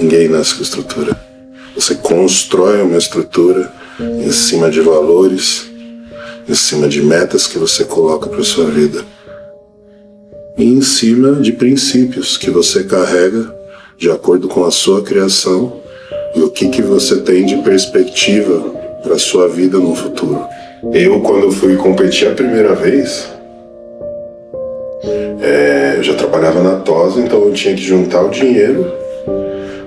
Ninguém nasce com estrutura. Você constrói uma estrutura em cima de valores, em cima de metas que você coloca para sua vida e em cima de princípios que você carrega de acordo com a sua criação e o que você tem de perspectiva para sua vida no futuro. Eu, quando fui competir a primeira vez, eu já trabalhava na TOSA, então eu tinha que juntar o dinheiro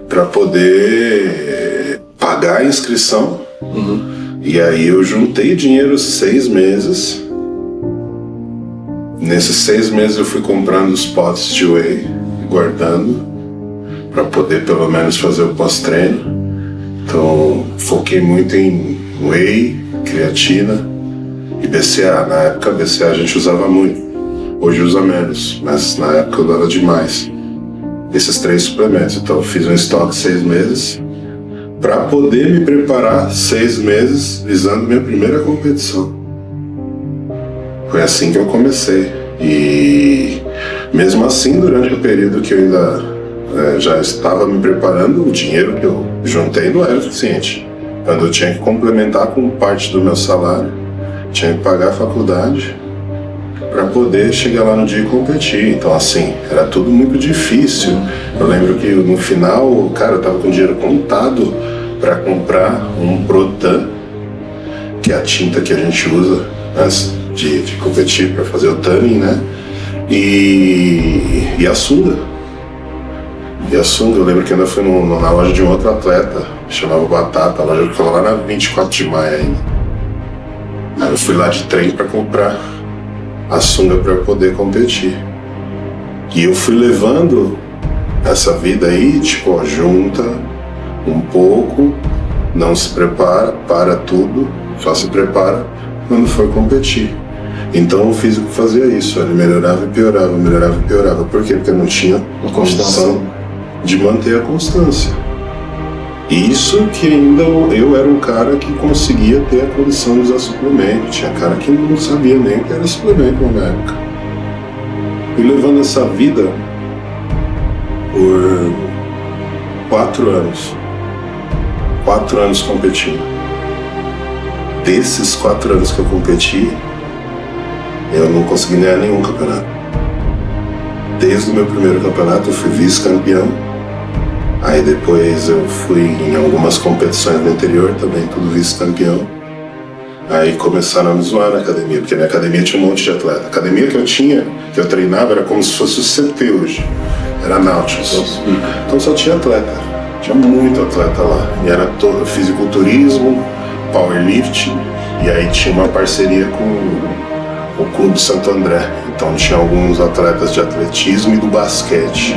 para poder pagar a inscrição. E aí eu juntei dinheiro 6 meses. Nesses 6 meses eu fui comprando os potes de whey, guardando, para poder pelo menos fazer o pós-treino. Então foquei muito em whey, creatina e BCA. Na época BCA a gente usava muito, hoje usa menos, mas na época eu dava demais. Esses 3 suplementos. Então eu fiz um estoque 6 meses para poder me preparar 6 meses visando minha primeira competição. Foi assim que eu comecei. E mesmo assim, durante o período que eu ainda já estava me preparando, o dinheiro que eu juntei não era suficiente. Quando eu tinha que complementar com parte do meu salário, tinha que pagar a faculdade para poder chegar lá no dia e competir. Então assim, era tudo muito difícil. Eu lembro que no final, cara, eu tava com dinheiro contado para comprar um Protan, que é a tinta que a gente usa antes de competir para fazer o tanning, né? E a sunga. Eu lembro que ainda fui na loja de um outro atleta, chamava Batata, a loja que ficava lá na 24 de maio ainda. Aí eu fui lá de trem para comprar a sunga para poder competir. E eu fui levando essa vida aí, tipo, ó, junta um pouco, não se prepara, para tudo, só se prepara quando for competir. Então o físico fazia isso, ele melhorava e piorava. Por quê? Porque não tinha a condição de manter a constância. Isso que ainda eu era um cara que conseguia ter a condição de usar suplemento. Tinha cara que não sabia nem o que era suplemento na época. E levando essa vida por 4 anos. 4 anos competindo. Desses 4 anos que eu competi, eu não consegui ganhar nenhum campeonato. Desde o meu primeiro campeonato eu fui vice-campeão. Aí depois eu fui em algumas competições no interior também, tudo vice-campeão. Aí começaram a me zoar na academia, porque na academia tinha um monte de atleta. A academia que eu tinha, que eu treinava, era como se fosse o CT hoje. Era Nautilus. Então só tinha atleta. Tinha muito atleta lá. E era todo fisiculturismo, powerlifting. E aí tinha uma parceria com o Clube Santo André. Então tinha alguns atletas de atletismo e do basquete.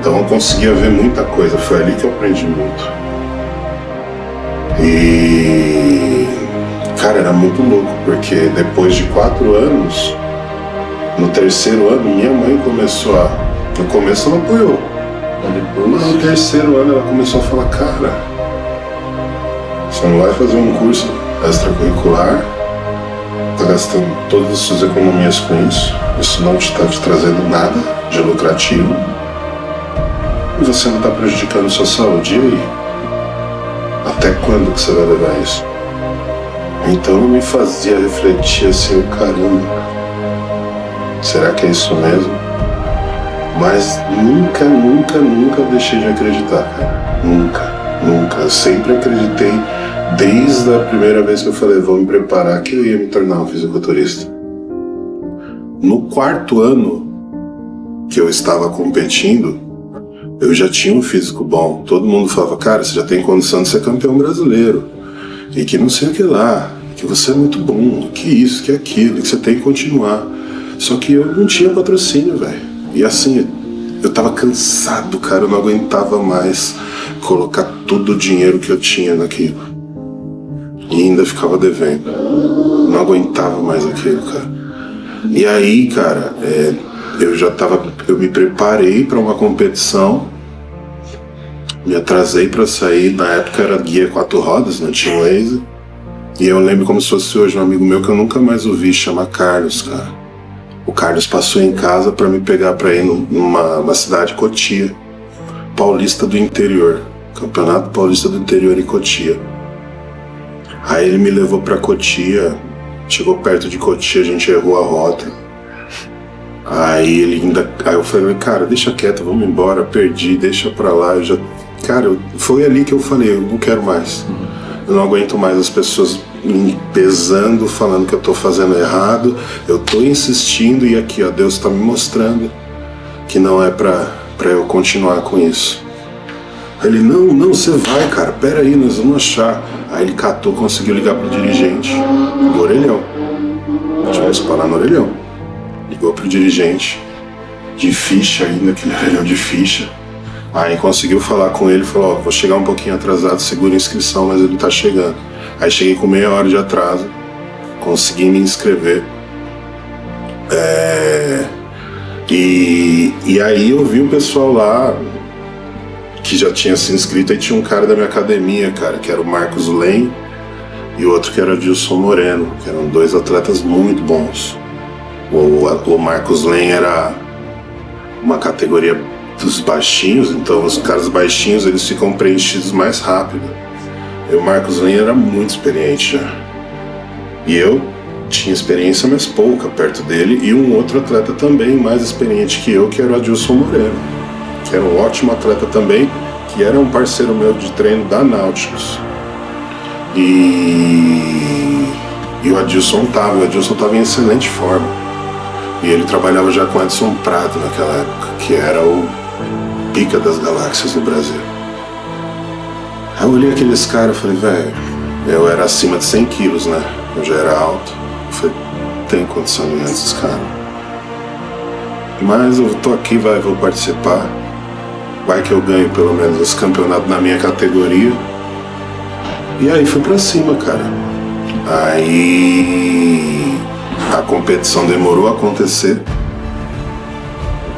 Então eu conseguia ver muita coisa, foi ali que eu aprendi muito. E, cara, era muito louco, porque depois de 4 anos, no 3º ano, minha mãe começou a... No começo ela apoiou, mas no 3º ano ela começou a falar, cara, você não vai fazer um curso extracurricular, tá gastando todas as suas economias com isso não está te trazendo nada de lucrativo, e você não está prejudicando sua saúde, e aí? Até quando que você vai levar isso? Então me fazia refletir assim, caramba, será que é isso mesmo? Mas nunca deixei de acreditar, cara. Nunca. Eu sempre acreditei, desde a primeira vez que eu falei, vou me preparar, que eu ia me tornar um fisiculturista. No 4º ano que eu estava competindo, eu já tinha um físico bom. Todo mundo falava, cara, você já tem condição de ser campeão brasileiro. E que não sei o que lá, que você é muito bom, que isso, que aquilo, que você tem que continuar. Só que eu não tinha patrocínio, velho. E assim, eu tava cansado, cara, eu não aguentava mais colocar todo o dinheiro que eu tinha naquilo. E ainda ficava devendo. Não aguentava mais aquilo, cara. E aí, cara, eu me preparei para uma competição, me atrasei para sair, na época era guia 4 rodas, não tinha Waze. E eu lembro como se fosse hoje um amigo meu que eu nunca mais ouvi, chama Carlos, cara. O Carlos passou em casa para me pegar para ir numa cidade, Cotia. Paulista do Interior, Campeonato Paulista do Interior em Cotia. Aí ele me levou pra Cotia, chegou perto de Cotia, a gente errou a rota. Aí eu falei, cara, deixa quieto, vamos embora, perdi, deixa pra lá. Foi ali que eu falei, eu não quero mais. Eu não aguento mais as pessoas me pesando, falando que eu tô fazendo errado. Eu tô insistindo e aqui, ó, Deus tá me mostrando que não é pra eu continuar com isso. Ele, não, você vai, cara, pera aí, nós vamos achar. Aí ele catou, conseguiu ligar pro dirigente, no orelhão. Tivemos que parar no orelhão. Ligou pro dirigente, de ficha ainda, aquele orelhão de ficha. Aí conseguiu falar com ele, falou, vou chegar um pouquinho atrasado, segura a inscrição, mas ele tá chegando. Aí cheguei com meia hora de atraso, consegui me inscrever. E aí eu vi o pessoal lá que já tinha se inscrito, aí tinha um cara da minha academia, cara, que era o Marcos Len, e o outro que era o Adilson Moreno, que eram dois atletas muito bons. O Marcos Len era uma categoria dos baixinhos, então os caras baixinhos eles ficam preenchidos mais rápido. E o Marcos Len era muito experiente já. E eu tinha experiência, mas pouca perto dele, e um outro atleta também mais experiente que eu, que era o Adilson Moreno, que era um ótimo atleta também, que era um parceiro meu de treino da Nautilus. E o Adilson tava em excelente forma. E ele trabalhava já com Edson Prado naquela época, que era o pica das galáxias do Brasil. Aí eu olhei aqueles caras e falei, velho, eu era acima de 100 quilos, né? Eu já era alto. Eu falei, tenho condição de ganhar esses caras. Mas eu tô aqui, vou participar. Vai que eu ganho pelo menos esse campeonato na minha categoria. E aí fui pra cima, cara. Aí a competição demorou a acontecer.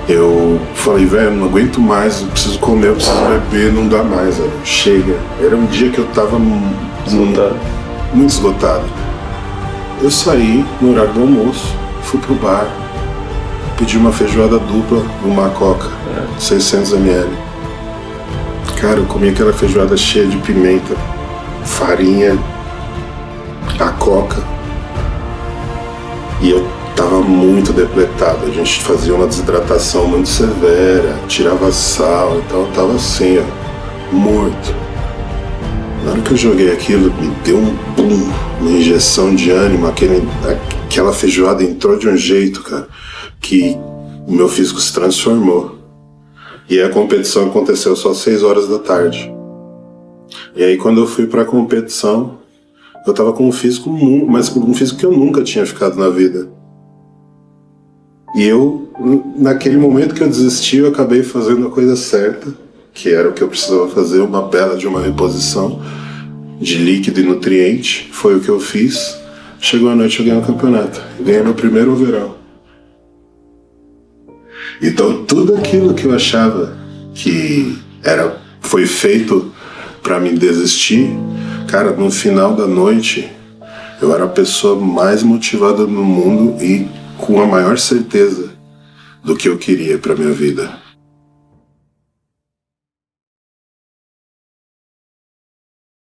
Eu falei, velho, não aguento mais, eu preciso comer, eu preciso beber, não dá mais, velho. Chega. Era um dia que eu tava muito esgotado. Eu saí no horário do almoço, fui pro bar, pedi uma feijoada dupla, uma coca, 600 ml. Cara, eu comi aquela feijoada cheia de pimenta, farinha, a coca. E eu tava muito depletado, a gente fazia uma desidratação muito severa, tirava sal, então eu tava assim, ó, morto. Na hora que eu joguei aquilo, me deu um boom, uma injeção de ânimo, aquela feijoada entrou de um jeito, cara, que o meu físico se transformou. E a competição aconteceu só às 6 horas da tarde. E aí quando eu fui pra competição, eu tava com um físico mas com um físico que eu nunca tinha ficado na vida. E eu, naquele momento que eu desisti, eu acabei fazendo a coisa certa, que era o que eu precisava fazer, uma bela de uma reposição de líquido e nutriente. Foi o que eu fiz. Chegou a noite, eu ganhei o campeonato. Ganhei meu primeiro overall. Então tudo aquilo que eu achava que foi feito pra me desistir, cara, no final da noite eu era a pessoa mais motivada no mundo e com a maior certeza do que eu queria pra minha vida.